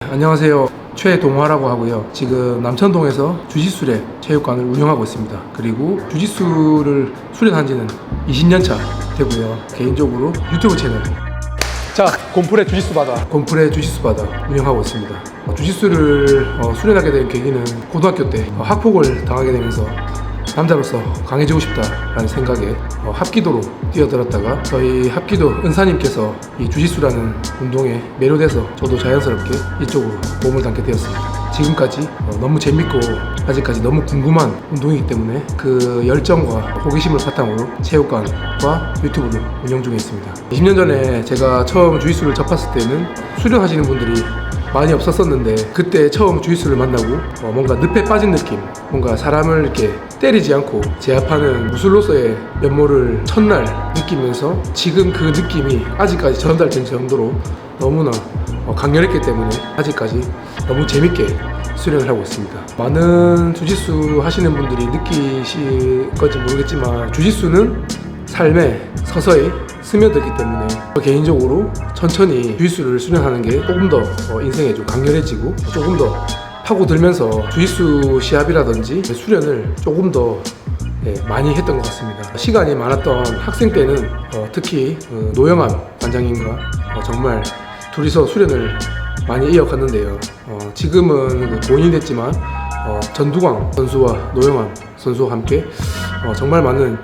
안녕하세요. 최동화라고 하고요. 지금 남천동에서 주짓수랩 체육관을 운영하고 있습니다. 그리고 주짓수를 수련한 지는 20년 차 되고요. 개인적으로 유튜브 채널 곰풀의 주짓수 바다 운영하고 있습니다. 주짓수를 수련하게 된 계기는 고등학교 때 학폭을 당하게 되면서 남자로서 강해지고 싶다라는 생각에 합기도로 뛰어들었다가 저희 합기도 은사님께서 이 주짓수라는 운동에 매료돼서 저도 자연스럽게 이쪽으로 몸을 담게 되었습니다. 지금까지 너무 재밌고 아직까지 너무 궁금한 운동이기 때문에 그 열정과 호기심을 바탕으로 체육관과 유튜브를 운영 중에 있습니다. 20년 전에 제가 처음 주짓수를 접했을 때는 수련하시는 분들이 많이 없었었는데 그때 처음 주짓수를 만나고 뭔가 늪에 빠진 느낌, 뭔가 사람을 이렇게 때리지 않고 제압하는 무술로서의 면모를 첫날 느끼면서 지금 그 느낌이 아직까지 전달된 정도로 너무나 강렬했기 때문에 아직까지 너무 재밌게 수련을 하고 있습니다. 많은 주짓수 하시는 분들이 느끼실 건지 모르겠지만 주짓수는 삶에 서서히 스며들기 때문에 개인적으로 천천히 주짓수를 수련하는 게 조금 더 인생에 좀 강렬해지고 조금 더 파고들면서 주짓수 시합이라든지 수련을 조금 더 많이 했던 것 같습니다. 시간이 많았던 학생 때는 특히 노영함 관장님과 정말 둘이서 수련을 많이 이어갔는데요. 지금은 고인이 됐지만 전두광 선수와 노영함 선수와 함께 정말 많은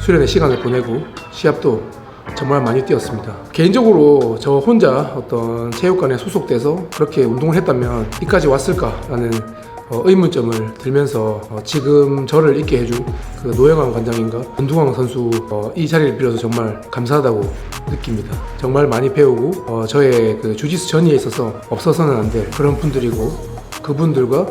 수련의 시간을 보내고 시합도 정말 많이 뛰었습니다. 개인적으로 저 혼자 어떤 체육관에 소속돼서 그렇게 운동을 했다면 이까지 왔을까라는 의문점을 들면서 지금 저를 있게 해준 그 노영환 관장님과 전두광 선수 이 자리를 빌어서 정말 감사하다고 느낍니다. 정말 많이 배우고 저의 그 주짓수 전이에 있어서 없어서는 안 될 그런 분들이고 그분들과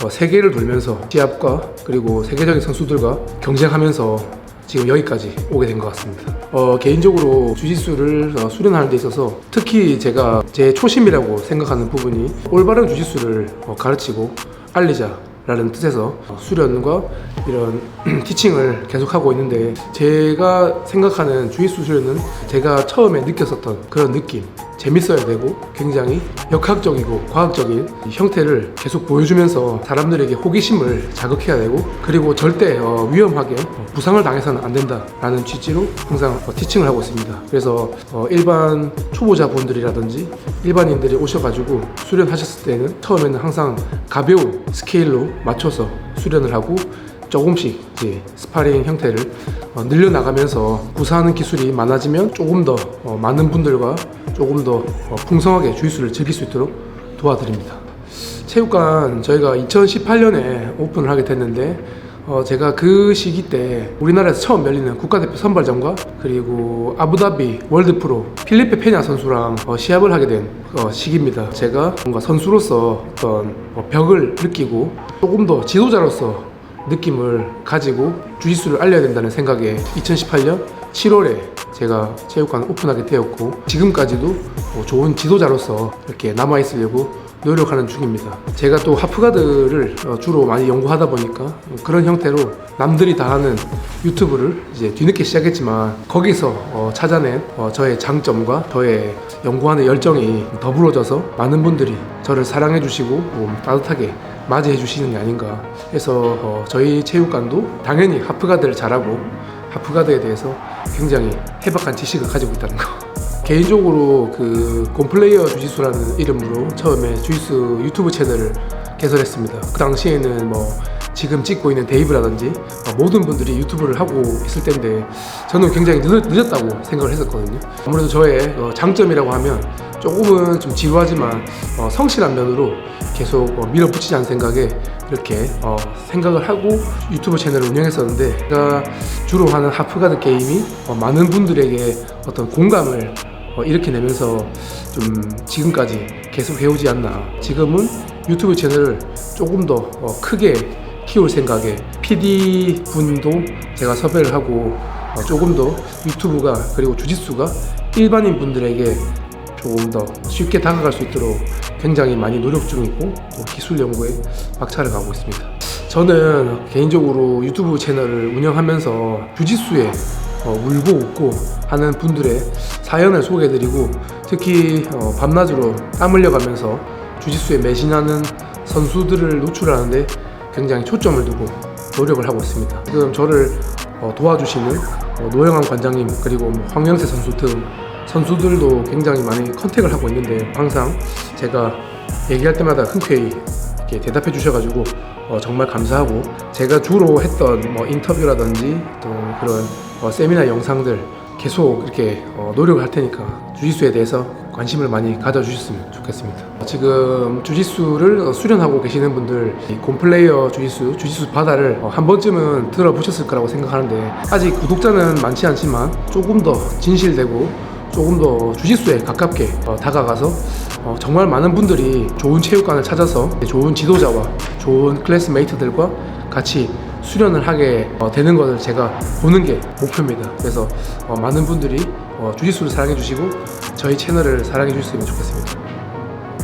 세계를 돌면서 시합과 그리고 세계적인 선수들과 경쟁하면서 지금 여기까지 오게 된 것 같습니다. 개인적으로 주짓수를 수련하는 데 있어서 특히 제가 제 초심이라고 생각하는 부분이 올바른 주짓수를 가르치고 알리자라는 뜻에서 수련과 이런 티칭을 계속하고 있는데 제가 생각하는 주짓수 수련은 제가 처음에 느꼈었던 그런 느낌, 재밌어야 되고 굉장히 역학적이고 과학적인 이 형태를 계속 보여주면서 사람들에게 호기심을 자극해야 되고 그리고 절대 위험하게 부상을 당해서는 안 된다라는 취지로 항상 티칭을 하고 있습니다. 그래서 일반 초보자분들이라든지 일반인들이 오셔가지고 수련하셨을 때는 처음에는 항상 가벼운 스케일로 맞춰서 수련을 하고 조금씩 이제 스파링 형태를 늘려나가면서 구사하는 기술이 많아지면 조금 더 많은 분들과 조금 더 풍성하게 주짓수를 즐길 수 있도록 도와드립니다. 체육관 저희가 2018년에 오픈을 하게 됐는데 제가 그 시기 때 우리나라에서 처음 열리는 국가대표 선발전과 그리고 아부다비 월드프로 필리페 페냐 선수랑 시합을 하게 된 시기입니다. 제가 뭔가 선수로서 어떤 벽을 느끼고 조금 더 지도자로서 느낌을 가지고 주짓수를 알려야 된다는 생각에 2018년 7월에 제가 체육관을 오픈하게 되었고 지금까지도 좋은 지도자로서 이렇게 남아있으려고 노력하는 중입니다. 제가 또 하프가드를 주로 많이 연구하다 보니까 그런 형태로 남들이 다 하는 유튜브를 이제 뒤늦게 시작했지만 거기서 찾아낸 저의 장점과 저의 연구하는 열정이 더불어져서 많은 분들이 저를 사랑해 주시고 따뜻하게 맞이해 주시는 게 아닌가 해서 저희 체육관도 당연히 하프가드를 잘하고 하프가드에 대해서 굉장히 해박한 지식을 가지고 있다는 거. 개인적으로 그 곰플레이어 주짓수라는 이름으로 처음에 주짓수 유튜브 채널을 개설했습니다. 그 당시에는 지금 찍고 있는 데이브라든지 모든 분들이 유튜브를 하고 있을 때인데 저는 굉장히 늦었다고 생각을 했었거든요. 아무래도 저의 장점이라고 하면 조금은 좀 지루하지만 성실한 면으로 계속 밀어붙이지 않은 생각에 이렇게 생각을 하고 유튜브 채널을 운영했었는데 제가 주로 하는 하프가드 게임이 많은 분들에게 어떤 공감을 일으켜내면서 좀 지금까지 계속 해오지 않나. 지금은 유튜브 채널을 조금 더 크게 키울 생각에 PD 분도 제가 섭외를 하고 조금 더 유튜브가 그리고 주짓수가 일반인 분들에게 조금 더 쉽게 다가갈 수 있도록 굉장히 많이 노력 중이고 기술 연구에 박차를 가고 있습니다. 저는 개인적으로 유튜브 채널을 운영하면서 주짓수에 울고 웃고 하는 분들의 사연을 소개해드리고 특히 밤낮으로 땀 흘려가면서 주짓수에 매진하는 선수들을 노출하는데 굉장히 초점을 두고 노력을 하고 있습니다. 지금 저를 도와주시는 노영환 관장님 그리고 황영세 선수 등 선수들도 굉장히 많이 컨택을 하고 있는데 항상 제가 얘기할 때마다 흔쾌히 이렇게 대답해 주셔가지고 정말 감사하고, 제가 주로 했던 인터뷰라든지 또 그런 세미나 영상들 계속 이렇게 노력을 할 테니까 주짓수에 대해서 관심을 많이 가져주셨으면 좋겠습니다. 지금 주짓수를 수련하고 계시는 분들, 이 곰플레이어 주짓수 바다를 한 번쯤은 들어보셨을 거라고 생각하는데, 아직 구독자는 많지 않지만 조금 더 진실되고 조금 더 주짓수에 가깝게 다가가서 정말 많은 분들이 좋은 체육관을 찾아서 좋은 지도자와 좋은 클래스메이트들과 같이 수련을 하게 되는 것을 제가 보는 게 목표입니다. 그래서 많은 분들이 주짓수를 사랑해 주시고 저희 채널을 사랑해 주셨으면 좋겠습니다.